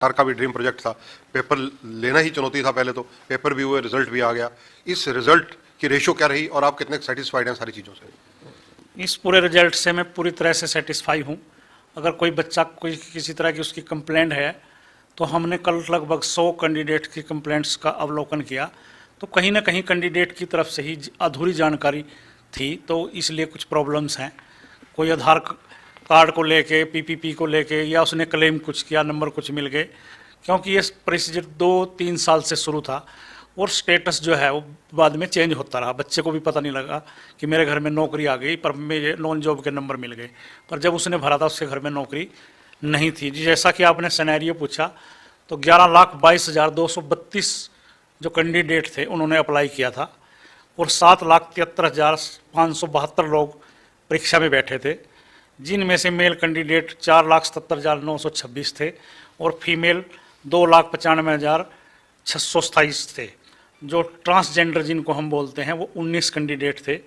सरकार का भी ड्रीम प्रोजेक्ट था, पेपर लेना ही चुनौती था। पहले तो पेपर भी हुए, रिजल्ट भी आ गया। इस रिजल्ट की रेशो क्या रही और आप कितने सेटिस्फाइड हैं सारी चीज़ों से? इस पूरे रिजल्ट से मैं पूरी तरह से सेटिस्फाई हूँ। अगर कोई बच्चा कोई किसी तरह की उसकी कंप्लेंट है तो हमने कल लगभग 100 कैंडिडेट की कंप्लेंट्स का अवलोकन किया, तो कहीं ना कहीं कैंडिडेट की तरफ से ही अधूरी जानकारी थी, तो इसलिए कुछ प्रॉब्लम्स हैं। कोई आधार कार्ड को लेके, पीपीपी को लेके, या उसने क्लेम कुछ किया, नंबर कुछ मिल गए, क्योंकि ये प्रोसीजर 2-3 साल से शुरू था और स्टेटस जो है वो बाद में चेंज होता रहा। बच्चे को भी पता नहीं लगा कि मेरे घर में नौकरी आ गई, पर मेरे नॉन जॉब के नंबर मिल गए। पर जब उसने भरा था उसके घर में नौकरी नहीं थी। जैसा कि आपने सिनेरियो पूछा, तो 11,22,232 जो कैंडिडेट थे उन्होंने अप्लाई किया था और 7,73,572 लोग परीक्षा में बैठे थे, जिनमें से मेल कैंडिडेट 4,77,926 थे और फीमेल 2,95,627 थे। जो ट्रांसजेंडर जिनको हम बोलते हैं वो 19 कैंडिडेट थे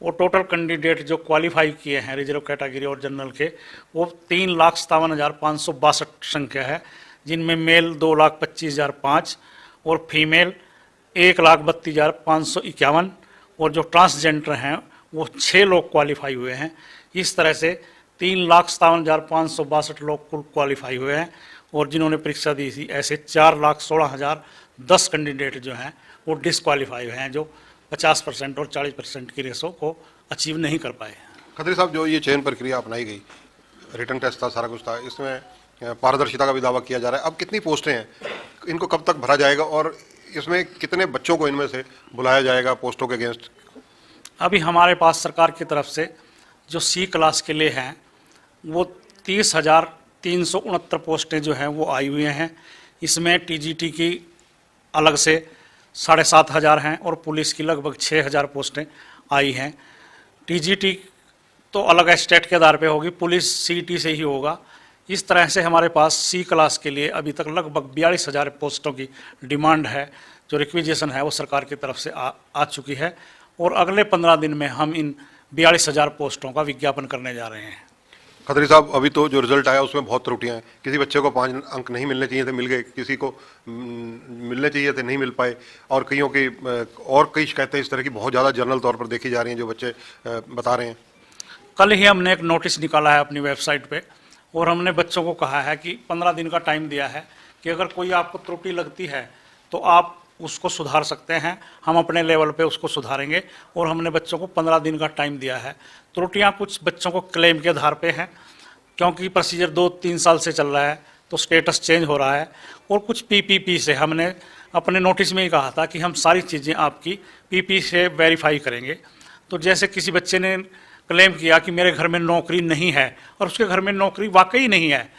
और टोटल कैंडिडेट जो क्वालिफाई किए हैं रिजर्व कैटेगरी और जनरल के वो 3,57,562 संख्या है, जिनमें मेल 2,25,005 और फीमेल 1,32,551 और जो ट्रांसजेंडर हैं वो 6 लोग क्वालिफाई हुए हैं। इस तरह से 3,57,562 लोग कुल क्वालिफाई हुए हैं और जिन्होंने परीक्षा दी थी ऐसे 4,16,010 कैंडिडेट जो हैं वो डिसक्वालीफाई हुए हैं, जो 50% और 40% की रेशो को अचीव नहीं कर पाए। खत्री साहब, जो ये चयन प्रक्रिया अपनाई गई, रिटर्न टेस्ट था, सारा कुछ था, इसमें पारदर्शिता का भी दावा किया जा रहा है। अब कितनी पोस्टें हैं, इनको कब तक भरा जाएगा और इसमें कितने बच्चों को इनमें से बुलाया जाएगा पोस्टों के अगेंस्ट? अभी हमारे पास सरकार की तरफ से जो सी क्लास के लिए हैं वो 30,369 पोस्टें जो हैं वो आई हुई हैं। इसमें टीजीटी की अलग से 7,500 हैं और पुलिस की लगभग 6,000 पोस्टें आई हैं। टीजीटी तो अलग स्टेट के आधार पे होगी, पुलिस सीटी से ही होगा। इस तरह से हमारे पास सी क्लास के लिए अभी तक लगभग 42,000 पोस्टों की डिमांड है, जो रिक्विजिशन है वो सरकार की तरफ से आ चुकी है और अगले 15 दिन में हम इन 42,000 पोस्टों का विज्ञापन करने जा रहे हैं। खत्री साहब, अभी तो जो रिजल्ट आया उसमें बहुत त्रुटियां हैं। किसी बच्चे को 5 अंक नहीं मिलने चाहिए थे, मिल गए, किसी को मिलने चाहिए थे, नहीं मिल पाए, और कईयों की और कई शिकायतें इस तरह की बहुत ज़्यादा जनरल तौर पर देखी जा रही हैं जो बच्चे बता रहे हैं। कल ही हमने एक नोटिस निकाला है अपनी वेबसाइट पे और हमने बच्चों को कहा है कि 15 दिन का टाइम दिया है कि अगर कोई आपको त्रुटि लगती है तो आप उसको सुधार सकते हैं, हम अपने लेवल पे उसको सुधारेंगे और हमने बच्चों को 15 दिन का टाइम दिया है। त्रुटियां कुछ बच्चों को क्लेम के आधार पे हैं, क्योंकि प्रोसीजर 2-3 साल से चल रहा है तो स्टेटस चेंज हो रहा है, और कुछ पीपीपी से हमने अपने नोटिस में ही कहा था कि हम सारी चीज़ें आपकी पीपी से वेरीफाई करेंगे। तो जैसे किसी बच्चे ने क्लेम किया कि मेरे घर में नौकरी नहीं है और उसके घर में नौकरी वाकई नहीं है,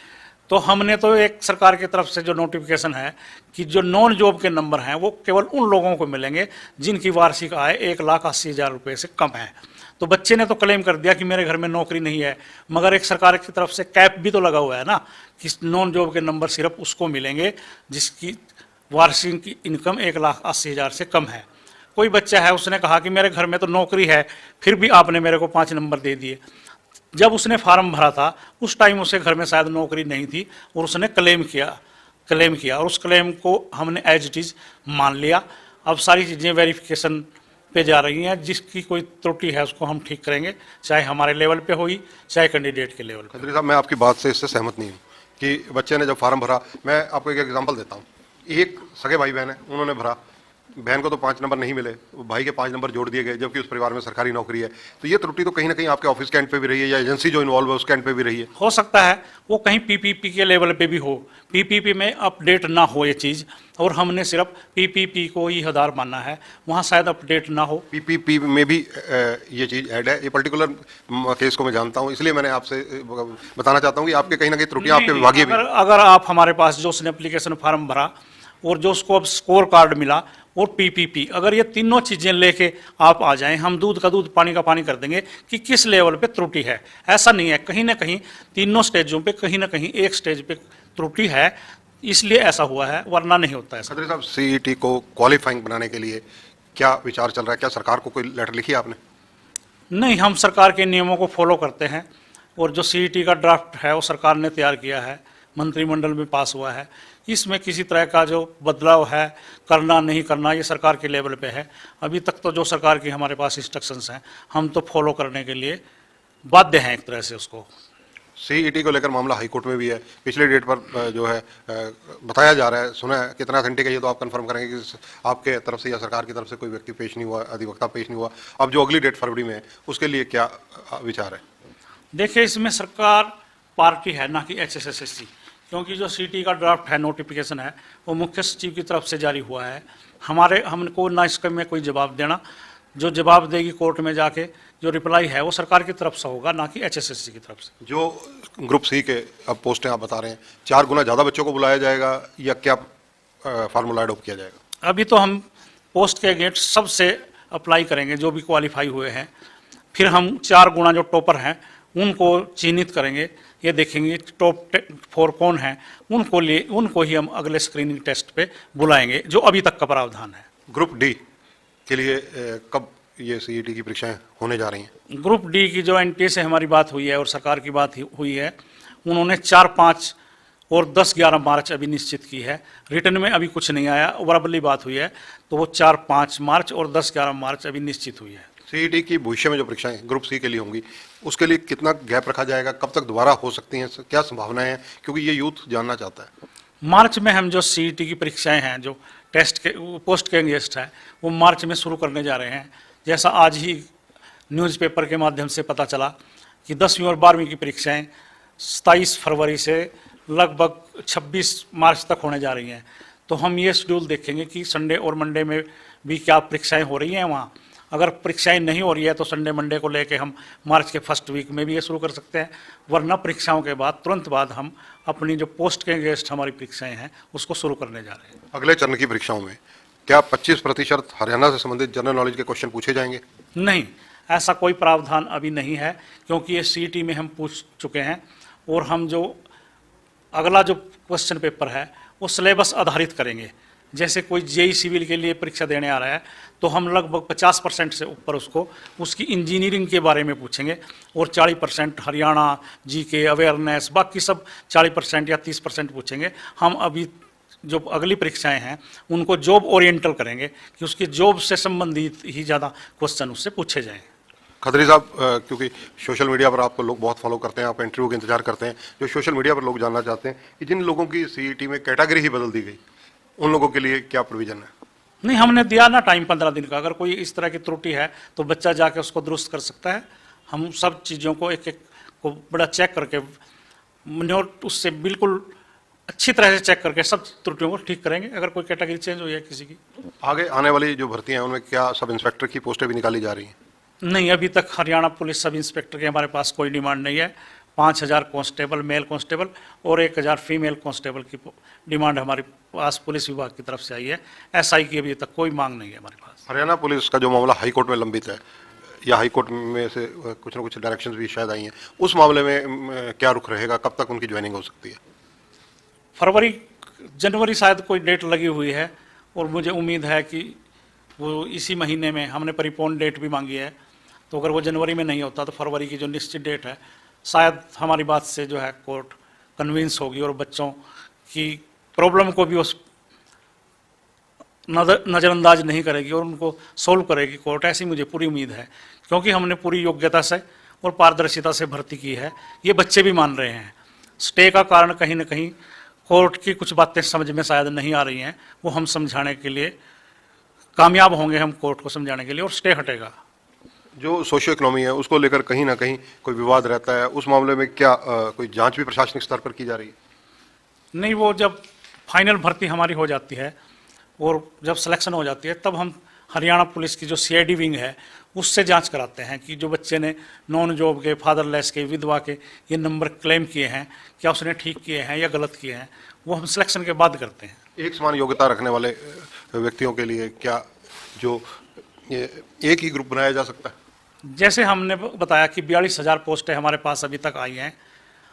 तो हमने तो एक सरकार की तरफ से जो नोटिफिकेशन है कि जो नॉन जॉब के नंबर हैं वो केवल उन लोगों को मिलेंगे जिनकी वार्षिक आय 1,80,000 रुपये से कम है। तो बच्चे ने तो क्लेम कर दिया कि मेरे घर में नौकरी नहीं है, मगर एक सरकार की तरफ से कैप भी तो लगा हुआ है ना कि नॉन जॉब के नंबर सिर्फ उसको मिलेंगे जिसकी वार्षिक इनकम 1,80,000 से कम है। कोई बच्चा है, उसने कहा कि मेरे घर में तो नौकरी है, फिर भी आपने मेरे को 5 नंबर दे दिए। जब उसने फार्म भरा था उस टाइम उसे घर में शायद नौकरी नहीं थी और उसने क्लेम किया और उस क्लेम को हमने एज इट इज़ मान लिया। अब सारी चीज़ें वेरिफिकेशन पे जा रही हैं, जिसकी कोई त्रुटि है उसको हम ठीक करेंगे, चाहे हमारे लेवल पे होगी चाहे कैंडिडेट के लेवल पे। खत्री साहब, मैं आपकी बात से इससे सहमत नहीं हूँ कि बच्चे ने जब फार्म भरा, मैं आपको एक एग्जांपल देता हूँ। एक सगे भाई बहन है, उन्होंने भरा, बहन को तो 5 नंबर नहीं मिले, भाई के 5 नंबर जोड़ दिए गए, जबकि उस परिवार में सरकारी नौकरी है। तो ये त्रुटि तो कहीं ना कहीं आपके ऑफिस के एंड पे भी रही है या एजेंसी जो इन्वॉल्व है उसके एंड पे भी रही है। हो सकता है वो कहीं पीपीपी के लेवल पे भी हो, पीपीपी में अपडेट ना हो ये चीज़, और हमने सिर्फ पीपीपी को ही आधार मानना है, वहाँ शायद अपडेट ना हो। पीपीपी में भी ये चीज़ ऐड है। ये पर्टिकुलर केस को मैं जानता हूँ, इसलिए मैंने आपसे बताना चाहता हूँ कि आपके कहीं ना कहीं त्रुटियाँ आपके विभागीय भी। अगर आप हमारे पास जो उसने एप्लीकेशन फॉर्म भरा और जो उसको अब स्कोर कार्ड मिला और पीपीपी, अगर ये तीनों चीज़ें लेके आप आ जाएं, हम दूध का दूध पानी का पानी कर देंगे कि किस लेवल पे त्रुटि है। ऐसा नहीं है, कहीं ना कहीं तीनों स्टेजों पे कहीं ना कहीं एक स्टेज पे त्रुटि है, इसलिए ऐसा हुआ है, वरना नहीं होता है। खत्री साहब, सीईटी को क्वालिफाइंग बनाने के लिए क्या विचार चल रहा है? क्या सरकार को कोई लेटर लिखी आपने? नहीं, हम सरकार के नियमों को फॉलो करते हैं और जो सीईटी का ड्राफ्ट है वो सरकार ने तैयार किया है, मंत्रिमंडल में पास हुआ है। इसमें किसी तरह का जो बदलाव है, करना नहीं करना, ये सरकार के लेवल पे है। अभी तक तो जो सरकार की हमारे पास इंस्ट्रक्शंस हैं, हम तो फॉलो करने के लिए बाध्य हैं एक तरह से उसको। सीईटी को लेकर मामला हाईकोर्ट में भी है। पिछले डेट पर जो है बताया जा रहा है, सुना है, कितना ऑथेंटिक है ये तो आप कंफर्म करेंगे कि आपके तरफ से या सरकार की तरफ से कोई व्यक्ति पेश नहीं हुआ, अधिवक्ता पेश नहीं हुआ। अब जो अगली डेट फरवरी में है उसके लिए क्या विचार है? देखिए, इसमें सरकार पार्टी है, ना कि HSSSC, क्योंकि जो सीटी का ड्राफ्ट है, नोटिफिकेशन है, वो मुख्य सचिव की तरफ से जारी हुआ है। हमको ना इसके में कोई जवाब देना, जो जवाब देगी कोर्ट में जाके, जो रिप्लाई है वो सरकार की तरफ से होगा, ना कि HSSC की तरफ से। जो ग्रुप सी के अब पोस्टें आप बता रहे हैं, 4 गुना ज़्यादा बच्चों को बुलाया जाएगा या क्या फार्मूला अडोप्ट किया जाएगा? अभी तो हम पोस्ट के अगेंस्ट सबसे अप्लाई करेंगे जो भी क्वालिफाई हुए हैं, फिर हम 4 गुना जो टॉपर हैं उनको चिन्हित करेंगे, ये देखेंगे टॉप 4 कौन हैं, उनको ही हम अगले स्क्रीनिंग टेस्ट पे बुलाएंगे, जो अभी तक का प्रावधान है। ग्रुप डी के लिए कब ये सीईटी की परीक्षाएं होने जा रही हैं? ग्रुप डी की जो NTA से हमारी बात हुई है और सरकार की बात हुई है, उन्होंने 4, 5 और 10, 11 मार्च अभी निश्चित की है। रिटर्न में अभी कुछ नहीं आया, वर्बली बात हुई है, तो वो 4, 5 मार्च और 10, 11 मार्च अभी निश्चित हुई है। सीईटी की भविष्य में जो परीक्षाएं ग्रुप सी के लिए होंगी, उसके लिए कितना गैप रखा जाएगा? कब तक दोबारा हो सकती हैं? क्या संभावनाएं हैं? क्योंकि ये यूथ जानना चाहता है। मार्च में हम जो सीईटी की परीक्षाएं हैं, जो टेस्ट के पोस्ट के अगेंस्ट है, वो मार्च में शुरू करने जा रहे हैं। जैसा आज ही न्यूज़पेपर के माध्यम से पता चला कि 10वीं और 12वीं की परीक्षाएं 27 फरवरी से लगभग 26 मार्च तक होने जा रही हैं। तो हम ये शेड्यूल देखेंगे कि संडे और मंडे में भी क्या परीक्षाएं हो रही हैं वहाँ। अगर परीक्षाएं नहीं हो रही है तो संडे मंडे को लेके हम मार्च के फर्स्ट वीक में भी ये शुरू कर सकते हैं, वरना परीक्षाओं के बाद तुरंत बाद हम अपनी जो पोस्ट के अगेंस्ट हमारी परीक्षाएं हैं उसको शुरू करने जा रहे हैं। अगले चरण की परीक्षाओं में क्या 25% हरियाणा से संबंधित जनरल नॉलेज के क्वेश्चन पूछे जाएंगे? नहीं, ऐसा कोई प्रावधान अभी नहीं है, क्योंकि ये सीईटी में हम पूछ चुके हैं और हम जो अगला जो क्वेश्चन पेपर है वो सिलेबस आधारित करेंगे। जैसे कोई जेई सिविल के लिए परीक्षा देने आ रहा है तो हम लगभग 50% से ऊपर उसकी इंजीनियरिंग के बारे में पूछेंगे और 40% हरियाणा, जीके, अवेयरनेस, बाकी सब 40% या 30% पूछेंगे। हम अभी जो अगली परीक्षाएं हैं उनको जॉब ओरिएंटल करेंगे कि उसकी जॉब से संबंधित ही ज़्यादा क्वेश्चन उससे पूछे जाएँ। खत्री साहब, क्योंकि सोशल मीडिया पर आपको लोग बहुत फॉलो करते हैं, आप इंटरव्यू का इंतजार करते हैं, जो सोशल मीडिया पर लोग जानना चाहते हैं कि जिन लोगों की सीईटी में कैटेगरी ही बदल दी गई, उन लोगों के लिए क्या प्रोविजन है? नहीं, हमने दिया ना टाइम 15 दिन का। अगर कोई इस तरह की त्रुटि है तो बच्चा जाके उसको दुरुस्त कर सकता है। हम सब चीज़ों को एक को बड़ा चेक करके नोट उससे बिल्कुल अच्छी तरह से चेक करके सब त्रुटियों को ठीक करेंगे अगर कोई कैटेगरी चेंज हुई है किसी की। आगे आने वाली जो भर्ती हैं उनमें क्या सब इंस्पेक्टर की पोस्टें भी निकाली जा रही हैं? नहीं, अभी तक हरियाणा पुलिस सब इंस्पेक्टर के हमारे पास कोई डिमांड नहीं है। 5000 कांस्टेबल मेल कांस्टेबल और 1000 फीमेल कांस्टेबल की डिमांड हमारे पास पुलिस विभाग की तरफ से आई है। SI की अभी तक कोई मांग नहीं है हमारे पास। हरियाणा पुलिस का जो मामला हाई कोर्ट में लंबित है, या हाई कोर्ट में से कुछ ना कुछ डायरेक्शंस भी शायद आई हैं, उस मामले में क्या रुख रहेगा? कब तक उनकी ज्वाइनिंग हो सकती है? फरवरी जनवरी शायद कोई डेट लगी हुई है और मुझे उम्मीद है कि वो इसी महीने में, हमने परिपोन डेट भी मांगी है, तो अगर वो जनवरी में नहीं होता तो फरवरी की जो निश्चित डेट है, शायद हमारी बात से जो है कोर्ट कन्विंस होगी और बच्चों की प्रॉब्लम को भी उस नज़रअंदाज नहीं करेगी और उनको सोल्व करेगी कोर्ट, ऐसी मुझे पूरी उम्मीद है। क्योंकि हमने पूरी योग्यता से और पारदर्शिता से भर्ती की है, ये बच्चे भी मान रहे हैं। स्टे का कारण कहीं ना कहीं कोर्ट की कुछ बातें समझ में शायद नहीं आ रही हैं, वो हम समझाने के लिए कामयाब होंगे, हम कोर्ट को समझाने के लिए, और स्टे हटेगा। जो सोशियो इकोनॉमी है उसको लेकर कहीं ना कहीं कोई विवाद रहता है, उस मामले में क्या कोई जांच भी प्रशासनिक स्तर पर की जा रही है? नहीं, वो जब फाइनल भर्ती हमारी हो जाती है और जब सिलेक्शन हो जाती है तब हम हरियाणा पुलिस की जो CID विंग है उससे जांच कराते हैं कि जो बच्चे ने नॉन जॉब के, फादरलेस के, विधवा के ये नंबर क्लेम किए हैं, क्या उसने ठीक किए हैं या गलत किए हैं, वो हम सिलेक्शन के बाद करते हैं। एक समान योग्यता रखने वाले व्यक्तियों के लिए क्या जो एक ही ग्रुप बनाया जा सकता है? जैसे हमने बताया कि 42,000 पोस्टें हमारे पास अभी तक आई हैं,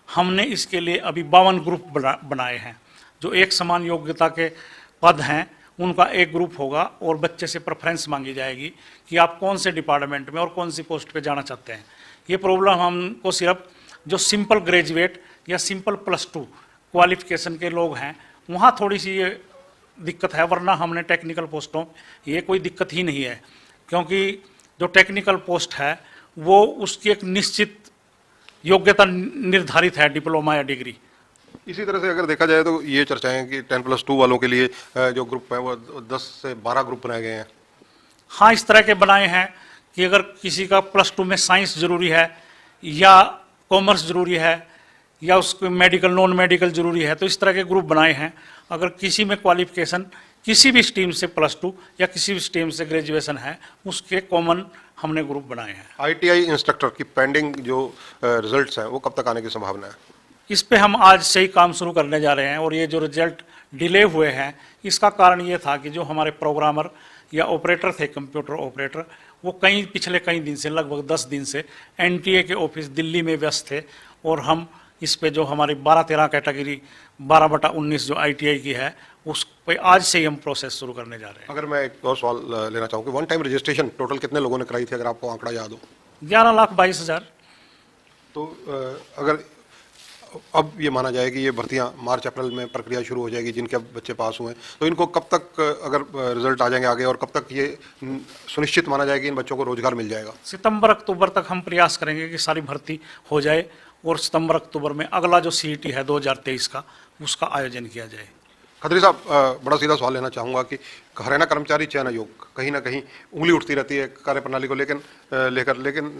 हमने इसके लिए अभी 52 ग्रुप बनाए हैं। जो एक समान योग्यता के पद हैं उनका एक ग्रुप होगा और बच्चे से प्रेफरेंस मांगी जाएगी कि आप कौन से डिपार्टमेंट में और कौन सी पोस्ट पे जाना चाहते हैं। ये प्रॉब्लम हमको सिर्फ जो सिंपल ग्रेजुएट या सिंपल +2 क्वालिफिकेशन के लोग हैं वहाँ थोड़ी सी ये दिक्कत है, वरना हमने टेक्निकल पोस्टों ये कोई दिक्कत ही नहीं है, क्योंकि जो टेक्निकल पोस्ट है वो उसकी एक निश्चित योग्यता निर्धारित है, डिप्लोमा या डिग्री। इसी तरह से अगर देखा जाए तो ये चर्चाएं कि 10+2 वालों के लिए जो ग्रुप है वो 10 से 12 ग्रुप बनाए गए हैं। हाँ, इस तरह के बनाए हैं कि अगर किसी का +2 में साइंस जरूरी है या कॉमर्स जरूरी है या उसको मेडिकल नॉन मेडिकल जरूरी है, तो इस तरह के ग्रुप बनाए हैं। अगर किसी में क्वालिफिकेशन किसी भी स्ट्रीम से +2 या किसी भी स्ट्रीम से ग्रेजुएशन है, उसके कॉमन हमने ग्रुप बनाए हैं। ITI इंस्ट्रक्टर की पेंडिंग जो रिजल्ट्स हैं वो कब तक आने की संभावना है? इस पे हम आज से ही काम शुरू करने जा रहे हैं, और ये जो रिजल्ट डिले हुए हैं इसका कारण ये था कि जो हमारे प्रोग्रामर या ऑपरेटर थे, कंप्यूटर ऑपरेटर, वो पिछले कई दिन से, लगभग 10 दिन से NTA के ऑफिस दिल्ली में व्यस्त थे, और हम इस पे जो हमारी 12-13 कैटेगरी 12/19 जो ITI की है उस पे आज से ही हम प्रोसेस शुरू करने जा रहे हैं। अगर मैं एक और सवाल लेना चाहूँ कि वन टाइम रजिस्ट्रेशन टोटल कितने लोगों ने कराई थी, अगर आपको आंकड़ा याद हो? 11,22,000। तो अगर अब ये माना जाए कि ये भर्तियां मार्च अप्रैल में प्रक्रिया शुरू हो जाएगी, जिनके अब बच्चे पास हुए हैं, तो इनको कब तक अगर रिजल्ट आ जाएंगे आगे, और कब तक ये सुनिश्चित माना जाएगा कि इन बच्चों को रोजगार मिल जाएगा? सितंबर अक्टूबर तक हम प्रयास करेंगे कि सारी भर्ती हो जाए, और सितंबर अक्टूबर में अगला जो CET है 2023 का, उसका आयोजन किया जाए। खत्री साहब, बड़ा सीधा सवाल लेना चाहूँगा कि हरियाणा कर्मचारी चयन आयोग कहीं ना कहीं उंगली उठती रहती है कार्यप्रणाली को लेकिन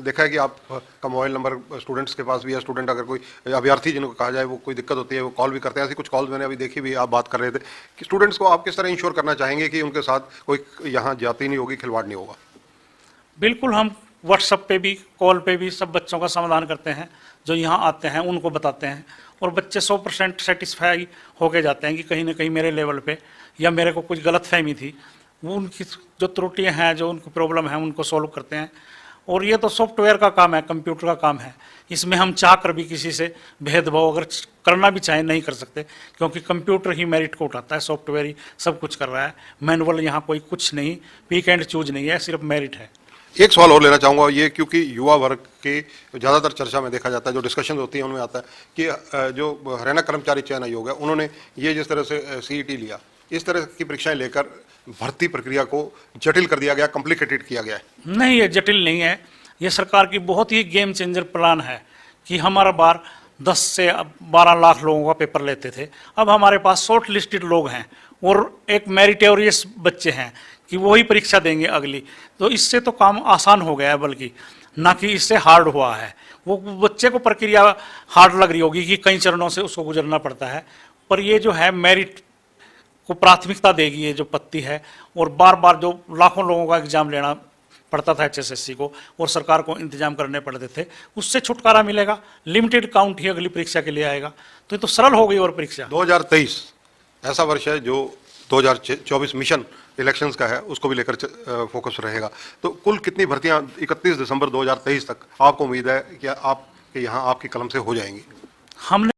देखा है कि आपका मोबाइल नंबर स्टूडेंट्स के पास भी है। स्टूडेंट अगर कोई अभ्यर्थी जिनको कहा जाए वो कोई दिक्कत होती है वो कॉल भी करते हैं। ऐसी कुछ कॉल्स मैंने अभी देखी भी, आप बात कर रहे थे कि स्टूडेंट्स को आप किस तरह इंश्योर करना चाहेंगे कि उनके साथ कोई यहाँ जाति नहीं होगी, खिलवाड़ नहीं होगा? बिल्कुल, हम व्हाट्सएप पे भी, कॉल पे भी सब बच्चों का समाधान करते हैं। जो यहाँ आते हैं उनको बताते हैं, और बच्चे 100% सेटिस्फाई होके जाते हैं कि कहीं ना कहीं मेरे लेवल पे या मेरे को कुछ गलतफहमी थी, वो उनकी जो त्रुटियां हैं, जो उनको प्रॉब्लम है, उनको सॉल्व करते हैं। और ये तो सॉफ्टवेयर का काम है, कंप्यूटर का काम है। इसमें हम चाह कर भी किसी से भेदभाव अगर करना भी चाहें नहीं कर सकते, क्योंकि कंप्यूटर ही मेरिट को उठाता है, सॉफ्टवेयर ही सब कुछ कर रहा है। मैनुअल यहाँ कोई कुछ नहीं, पिक एंड चूज नहीं है, सिर्फ मेरिट है। एक सवाल और लेना चाहूँगा, ये क्योंकि युवा वर्ग के ज़्यादातर चर्चा में देखा जाता है, जो डिस्कशन होती है उनमें आता है कि जो हरियाणा कर्मचारी चयन आयोग है उन्होंने ये जिस तरह से CET लिया, इस तरह की परीक्षाएं लेकर भर्ती प्रक्रिया को जटिल कर दिया गया, कॉम्प्लिकेटेड किया गया है। नहीं, ये जटिल नहीं है। ये सरकार की बहुत ही गेम चेंजर प्लान है कि हमारा बार 10 से 12 लाख लोगों का पेपर लेते थे, अब हमारे पास शॉर्ट लिस्टेड लोग हैं और एक मेरिटोरियस बच्चे हैं कि वही परीक्षा देंगे अगली। तो इससे तो काम आसान हो गया है, बल्कि ना कि इससे हार्ड हुआ है। वो बच्चे को प्रक्रिया हार्ड लग रही होगी कि कई चरणों से उसको गुजरना पड़ता है, पर ये जो है मेरिट को प्राथमिकता देगी ये जो पत्ती है। और बार बार जो लाखों लोगों का एग्जाम लेना पड़ता था HSSC को, और सरकार को इंतजाम करने पड़ते थे, उससे छुटकारा मिलेगा। लिमिटेड काउंट ही अगली परीक्षा के लिए आएगा, तो ये तो सरल हो गई। और परीक्षा 2023 ऐसा वर्ष है जो 2024 मिशन इलेक्शंस का है, उसको भी लेकर फोकस रहेगा। तो कुल कितनी भर्तियां 31 दिसंबर 2023 तक आपको उम्मीद है कि आपके यहाँ आपकी कलम से हो जाएंगी? हमने